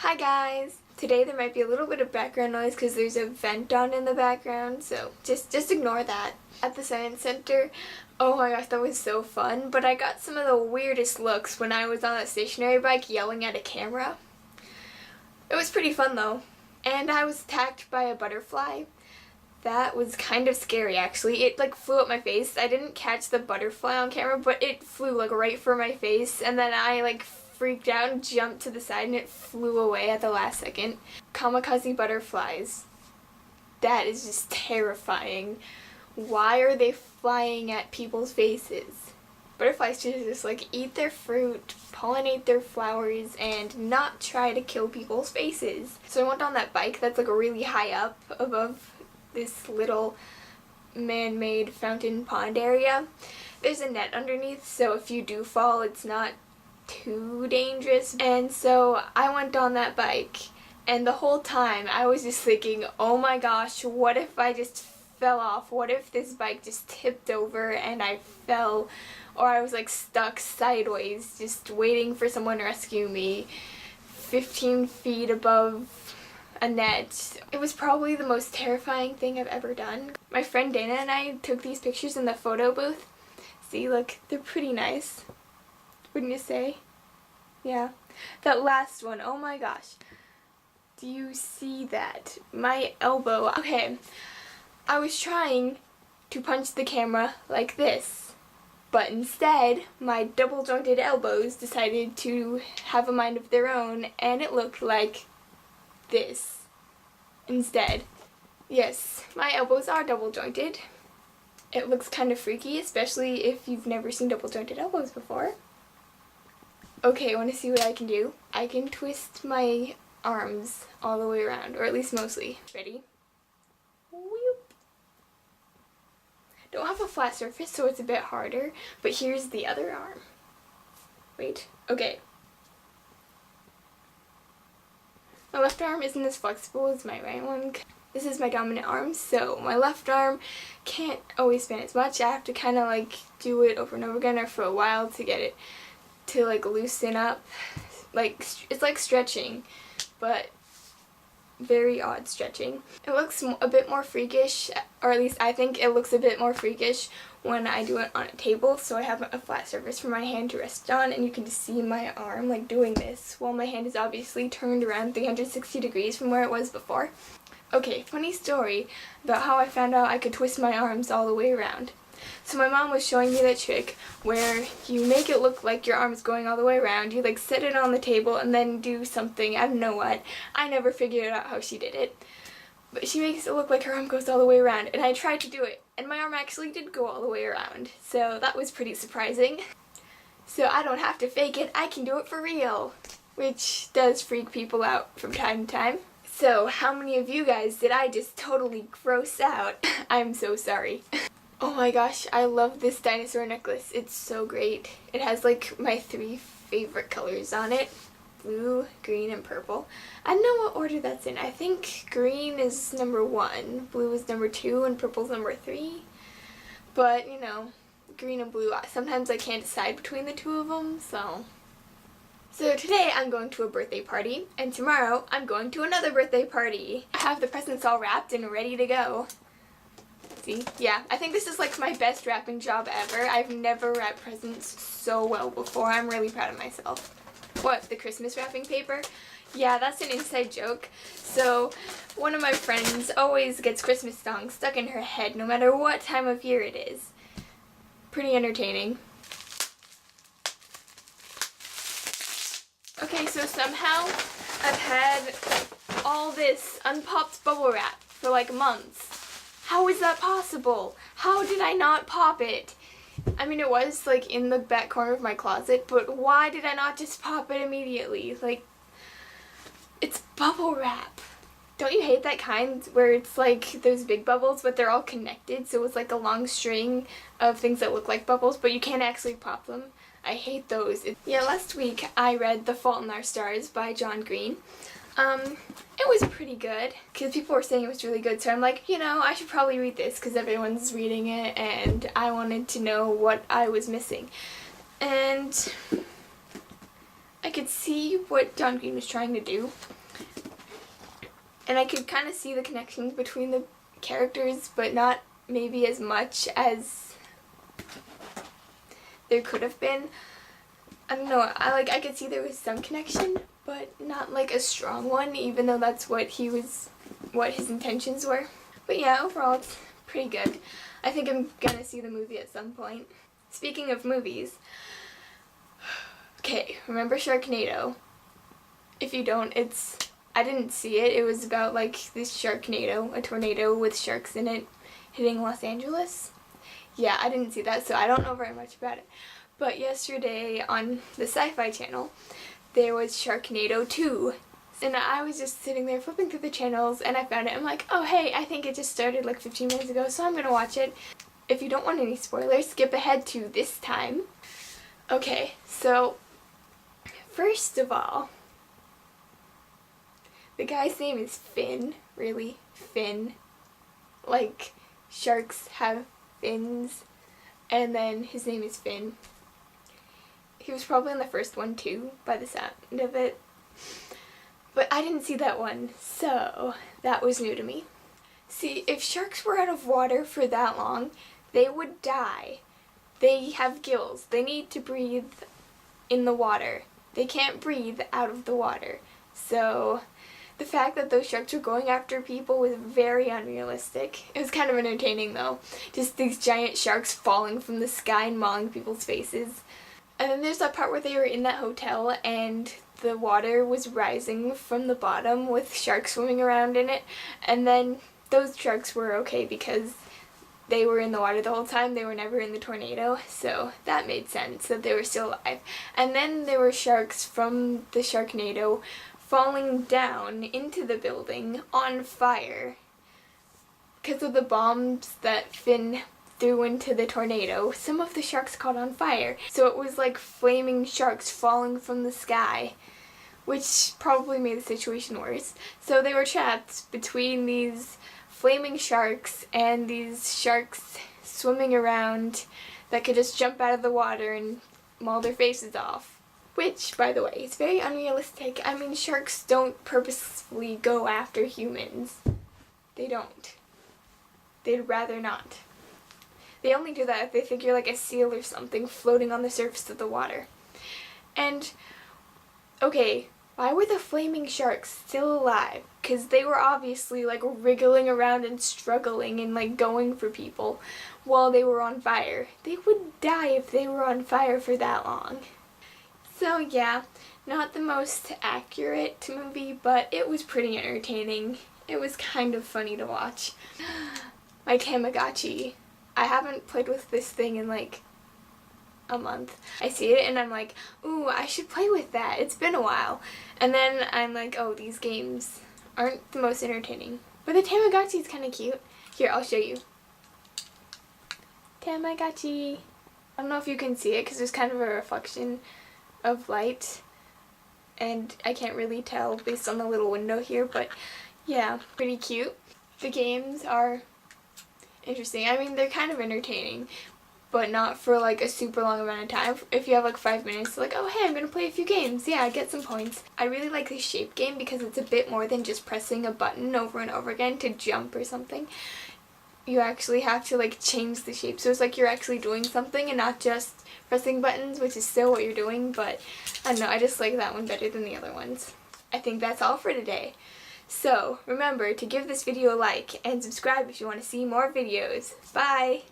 Hi guys! Today there might be a little bit of background noise because there's a vent on in the background, so just ignore that. At the Science Center, oh my gosh, that was so fun, but I got some of the weirdest looks when I was on a stationary bike yelling at a camera. It was pretty fun though. And I was attacked by a butterfly. That was kind of scary actually. It like flew at my face. I didn't catch the butterfly on camera, but it flew like right for my face, and then I like freaked out and jumped to the side and it flew away at the last second. Kamikaze butterflies. That is just terrifying. Why are they flying at people's faces? Butterflies should just like eat their fruit, pollinate their flowers, and not try to kill people's faces. So I went on that bike that's like really high up above this little man-made fountain pond area. There's a net underneath, so if you do fall, it's not too dangerous. And so I went on that bike, and the whole time I was just thinking, oh my gosh, what if I just fell off? What if this bike just tipped over and I fell, or I was like stuck sideways just waiting for someone to rescue me 15 feet above a net. It was probably the most terrifying thing I've ever done. My friend Dana and I took these pictures in the photo booth. See, look, they're pretty nice. Wouldn't you say? Yeah. That last one, oh my gosh. Do you see that? My elbow. Okay. I was trying to punch the camera like this, but instead my double jointed elbows decided to have a mind of their own, and it looked like this instead. Yes, my elbows are double jointed. It looks kind of freaky, especially if you've never seen double jointed elbows before. Okay, want to see what I can do? I can twist my arms all the way around, or at least mostly. Ready? Whoop. Don't have a flat surface, so it's a bit harder, but here's the other arm. Wait, okay. My left arm isn't as flexible as my right one. This is my dominant arm, so my left arm can't always spin as much. I have to kind of like do it over and over again, or for a while to get it to like loosen up. Like it's like stretching, but very odd stretching. It looks a bit more freakish, or at least I think it looks a bit more freakish when I do it on a table, so I have a flat surface for my hand to rest on, and you can just see my arm like doing this while my hand is obviously turned around 360 degrees from where it was before. Okay, funny story about how I found out I could twist my arms all the way around. So my mom was showing me that trick where you make it look like your arm is going all the way around. You like set it on the table and then do something, I don't know what. I never figured out how she did it. But she makes it look like her arm goes all the way around, and I tried to do it, and my arm actually did go all the way around. So that was pretty surprising. So I don't have to fake it, I can do it for real. Which does freak people out from time to time. So how many of you guys did I just totally gross out? I'm so sorry. Oh my gosh, I love this dinosaur necklace. It's so great. It has like my 3 favorite colors on it. Blue, green, and purple. I don't know what order that's in. I think green is number 1, blue is number 2, and purple's number 3. But, you know, green and blue, sometimes I can't decide between the two of them, so. So today I'm going to a birthday party, and tomorrow I'm going to another birthday party. I have the presents all wrapped and ready to go. See? Yeah, I think this is like my best wrapping job ever. I've never wrapped presents so well before. I'm really proud of myself. What, the Christmas wrapping paper? Yeah, that's an inside joke. So, one of my friends always gets Christmas songs stuck in her head no matter what time of year it is. Pretty entertaining. Okay, so somehow I've had all this unpopped bubble wrap for like months. How is that possible? How did I not pop it? I mean, it was like in the back corner of my closet, but why did I not just pop it immediately? Like, it's bubble wrap. Don't you hate that kind where it's like those big bubbles, but they're all connected, so it's like a long string of things that look like bubbles, but you can't actually pop them? I hate those. Yeah, last week I read The Fault in Our Stars by John Green. It was pretty good, because people were saying it was really good, so I'm like, you know, I should probably read this, because everyone's reading it, and I wanted to know what I was missing. And I could see what John Green was trying to do. And I could kind of see the connections between the characters, but not maybe as much as there could have been. I don't know, I could see there was some connection, but not like a strong one, even though that's what his intentions were. But yeah, overall it's pretty good. I think I'm gonna see the movie at some point. Speaking of movies, okay, remember Sharknado? If you don't, I didn't see it. It was about like this Sharknado, a tornado with sharks in it hitting Los Angeles. Yeah, I didn't see that, so I don't know very much about it. But yesterday on the Sci-Fi Channel, there was Sharknado 2. And I was just sitting there flipping through the channels and I found it. I'm like, oh hey, I think it just started like 15 minutes ago, so I'm gonna watch it. If you don't want any spoilers, skip ahead to this time. Okay, so first of all, the guy's name is Finn. Really? Finn. Like, sharks have fins, and then his name is Finn. He was probably in the first one too, by the sound of it. But I didn't see that one, so that was new to me. See, if sharks were out of water for that long, they would die. They have gills. They need to breathe in the water. They can't breathe out of the water. So the fact that those sharks were going after people was very unrealistic. It was kind of entertaining though. Just these giant sharks falling from the sky and mauling people's faces. And then there's that part where they were in that hotel and the water was rising from the bottom with sharks swimming around in it. And then those sharks were okay because they were in the water the whole time. They were never in the tornado. So that made sense that they were still alive. And then there were sharks from the Sharknado falling down into the building on fire because of the bombs that Finn threw into the tornado. Some of the sharks caught on fire, so it was like flaming sharks falling from the sky, which probably made the situation worse. So they were trapped between these flaming sharks and these sharks swimming around that could just jump out of the water and maul their faces off. Which, by the way, is very unrealistic. I mean, sharks don't purposefully go after humans. They don't. They'd rather not. They only do that if they think you're like a seal or something floating on the surface of the water. And, okay, why were the flaming sharks still alive? Because they were obviously like wriggling around and struggling and like going for people while they were on fire. They would die if they were on fire for that long. So yeah, not the most accurate movie, but it was pretty entertaining. It was kind of funny to watch. My Tamagotchi. I haven't played with this thing in like a month. I see it and I'm like, ooh, I should play with that. It's been a while. And then I'm like, oh, these games aren't the most entertaining. But the Tamagotchi is kind of cute. Here, I'll show you. Tamagotchi. I don't know if you can see it because there's kind of a reflection of light. And I can't really tell based on the little window here, but yeah, pretty cute. The games are interesting. I mean, they're kind of entertaining, but not for like a super long amount of time. If you have like 5 minutes, like, oh hey, I'm gonna play a few games. Yeah, get some points. I really like the shape game because it's a bit more than just pressing a button over and over again to jump or something. You actually have to like change the shape. So it's like you're actually doing something and not just pressing buttons, which is still what you're doing, but I don't know, I just like that one better than the other ones. I think that's all for today. So remember to give this video a like and subscribe if you want to see more videos. Bye!